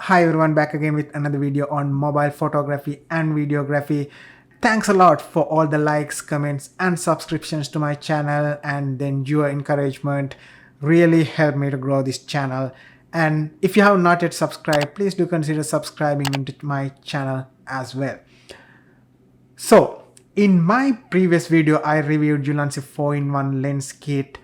Hi everyone, back again with another video on mobile photography and videography. Thanks a lot for all the likes, comments and subscriptions to my channel, and then your encouragement really helped me to grow this channel. And if you have not yet subscribed, please do consider subscribing into my channel as well. So in my previous video, I reviewed Ulanzi 4-in-1 lens kit,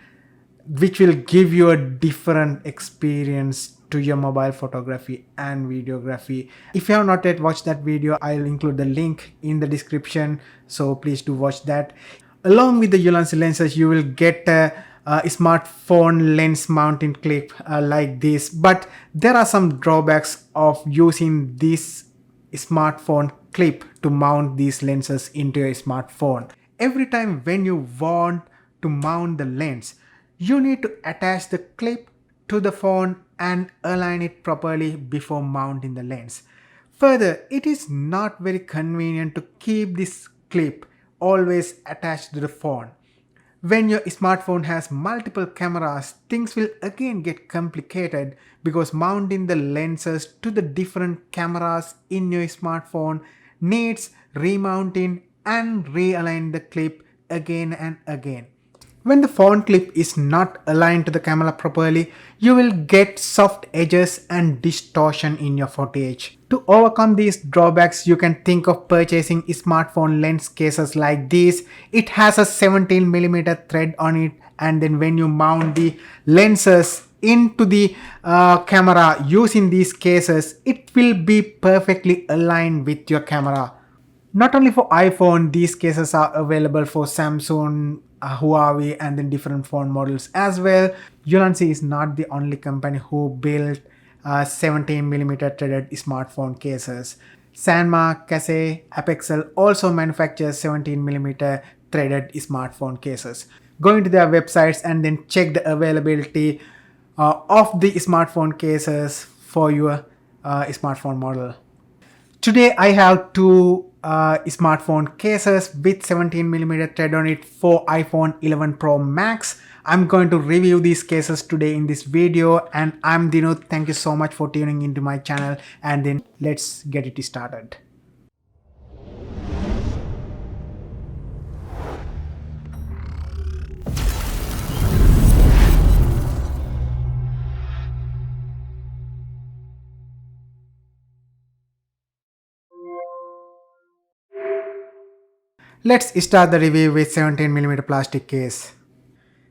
which will give you a different experience to your mobile photography and videography. If you have not yet watched that video, I'll include the link in the description, so please do watch that. Along with the Ulanzi lenses, you will get a smartphone lens mounting clip like this, but there are some drawbacks of using this smartphone clip to mount these lenses into a smartphone. Every time when you want to mount the lens, you need to attach the clip to the phone and align it properly before mounting the lens. Further, it is not very convenient to keep this clip always attached to the phone. When your smartphone has multiple cameras, things will again get complicated because mounting the lenses to the different cameras in your smartphone needs remounting and realign the clip again and again. When the phone clip is not aligned to the camera properly, you will get soft edges and distortion in your footage. To overcome these drawbacks, you can think of purchasing smartphone lens cases like this. It has a 17mm thread on it, and then when you mount the lenses into the camera using these cases, it will be perfectly aligned with your camera. Not only for iPhone, these cases are available for Samsung, Huawei and then different phone models as well. Ulanzi is not the only company who built 17mm threaded smartphone cases. Sanma, Kase, Apexel also manufactures 17mm threaded smartphone cases. Go into their websites and then check the availability of the smartphone cases for your smartphone model. Today I have two smartphone cases with 17mm thread on it for iPhone 11 Pro Max. I'm going to review these cases today in this video, and I'm Dinuth. Thank you so much for tuning into my channel, and then let's get it started. Let's start the review with 17mm plastic case.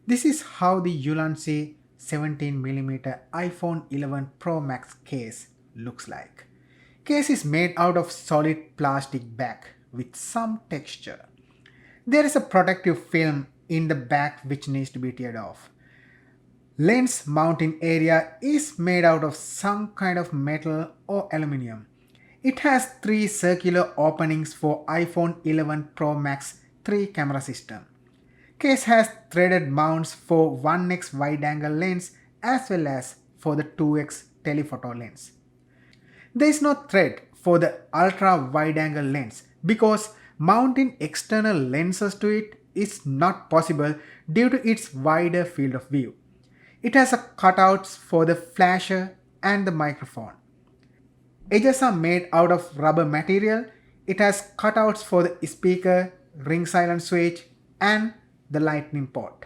This is how the Ulanzi 17mm iPhone 11 Pro Max case looks like. Case is made out of solid plastic back with some texture. There is a protective film in the back which needs to be teared off. Lens mounting area is made out of some kind of metal or aluminium. It has 3 circular openings for iPhone 11 Pro Max 3 camera system. Case has threaded mounts for 1x wide-angle lens as well as for the 2x telephoto lens. There is no thread for the ultra wide-angle lens because mounting external lenses to it is not possible due to its wider field of view. It has a cutouts for the flasher and the microphone. Edges are made out of rubber material. It has cutouts for the speaker, ring silent switch and the lightning port.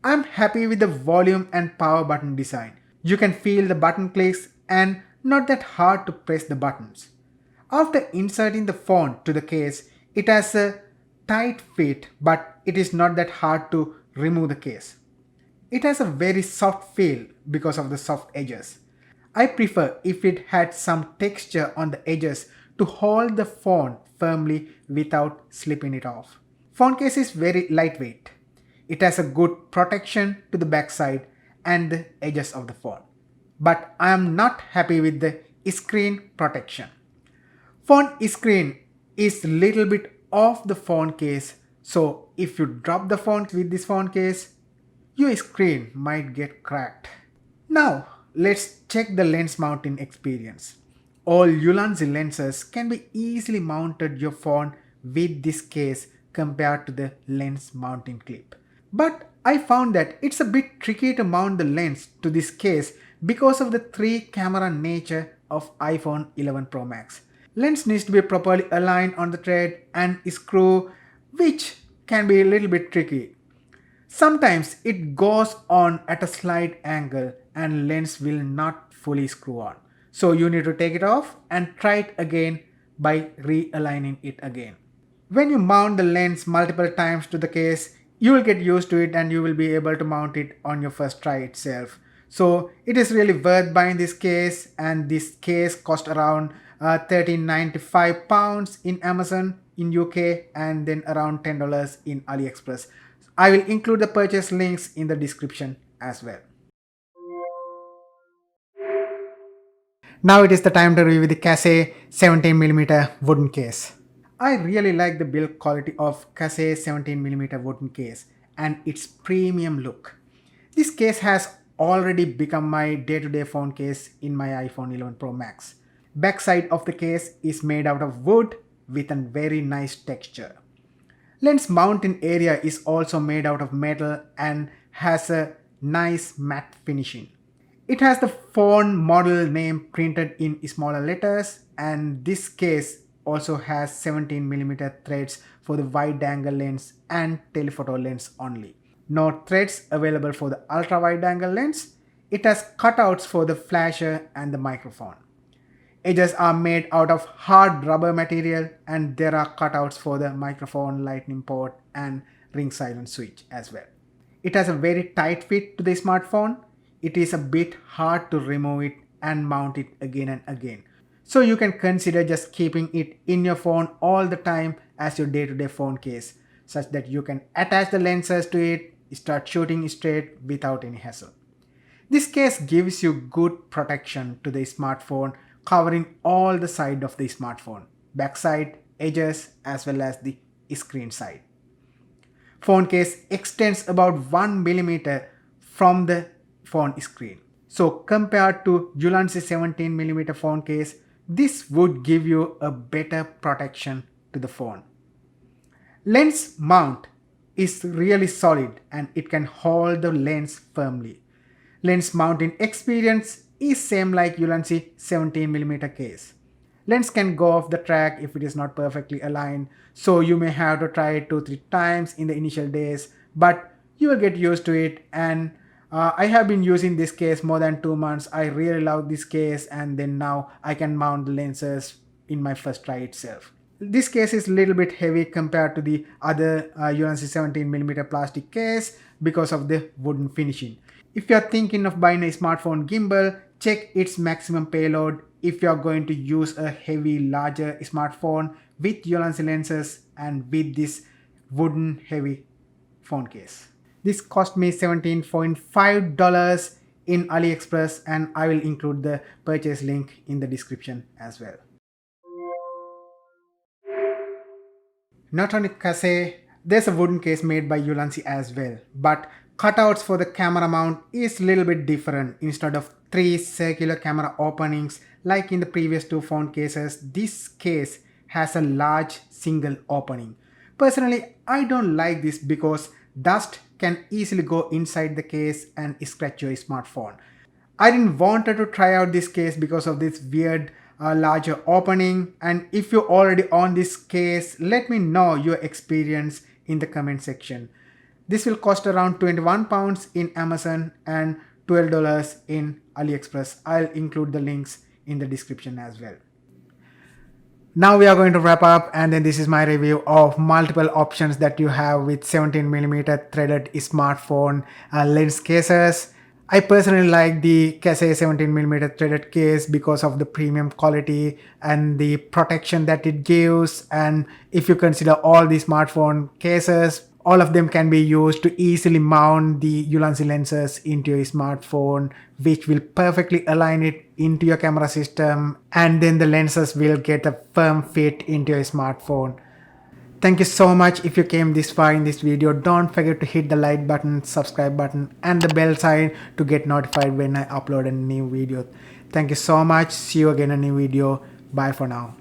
I'm happy with the volume and power button design. You can feel the button clicks and not that hard to press the buttons. After inserting the phone to the case, it has a tight fit, but it is not that hard to remove the case. It has a very soft feel because of the soft edges. I prefer if it had some texture on the edges to hold the phone firmly without slipping it off. Phone case is very lightweight. It has a good protection to the backside and the edges of the phone. But I am not happy with the screen protection. Phone screen is a little bit off the phone case, so if you drop the phone with this phone case, your screen might get cracked. Now let's check the lens mounting experience. All Ulanzi lenses can be easily mounted your phone with this case compared to the lens mounting clip. But I found that it's a bit tricky to mount the lens to this case because of the 3 camera nature of iPhone 11 Pro Max. Lens needs to be properly aligned on the thread and screw, which can be a little bit tricky. Sometimes it goes on at a slight angle and lens will not fully screw on. So you need to take it off and try it again by realigning it again. When you mount the lens multiple times to the case, you will get used to it and you will be able to mount it on your first try itself. So it is really worth buying this case, and this case cost around £13.95 in Amazon in UK and then around $10 in AliExpress. I will include the purchase links in the description as well. Now it is the time to review the Kase 17mm wooden case. I really like the build quality of Kase 17mm wooden case and its premium look. This case has already become my day-to-day phone case in my iPhone 11 Pro Max. Backside of the case is made out of wood with a very nice texture. Lens mounting area is also made out of metal and has a nice matte finishing. It has the phone model name printed in smaller letters, and this case also has 17mm threads for the wide angle lens and telephoto lens only. No threads available for the ultra wide angle lens. It has cutouts for the flasher and the microphone. Edges are made out of hard rubber material and there are cutouts for the microphone, lightning port and ring silent switch as well. It has a very tight fit to the smartphone. It is a bit hard to remove it and mount it again and again. So you can consider just keeping it in your phone all the time as your day-to-day phone case, such that you can attach the lenses to it, start shooting straight without any hassle. This case gives you good protection to the smartphone, covering all the side of the smartphone, backside, edges as well as the screen side. Phone case extends about 1 millimeter from the phone screen. So compared to Ulanzi 17mm phone case, this would give you a better protection to the phone. Lens mount is really solid and it can hold the lens firmly. Lens mounting experience is same like Ulanzi 17mm case. Lens can go off the track if it is not perfectly aligned, so you may have to try it 2-3 times in the initial days, but you will get used to it. And I have been using this case more than 2 months. I really love this case, and then now I can mount the lenses in my first try itself. This case is a little bit heavy compared to the other Ulanzi 17mm plastic case because of the wooden finishing. If you are thinking of buying a smartphone gimbal, check its maximum payload if you are going to use a heavy, larger smartphone with Ulanzi lenses and with this wooden heavy phone case. This cost me $17.5 in AliExpress, and I will include the purchase link in the description as well. Not only Kase, there's a wooden case made by Ulanzi as well, but cutouts for the camera mount is a little bit different. Instead of 3 circular camera openings like in the previous 2 phone cases, this case has a large single opening. Personally, I don't like this because dust can easily go inside the case and scratch your smartphone. I didn't want to try out this case because of this weird larger opening, and if you already own this case, let me know your experience in the comment section. This will cost around £21 in Amazon and $12 in AliExpress. I'll include the links in the description as well. Now we are going to wrap up, and then this is my review of multiple options that you have with 17mm threaded smartphone lens cases. I personally like the Kase 17mm threaded case because of the premium quality and the protection that it gives. And if you consider all the smartphone cases, all of them can be used to easily mount the Ulanzi lenses into your smartphone, which will perfectly align it into your camera system, and then the lenses will get a firm fit into your smartphone. Thank you so much if you came this far in this video. Don't forget to hit the like button, subscribe button and the bell sign to get notified when I upload a new video. Thank you so much. See you again in a new video. Bye for now.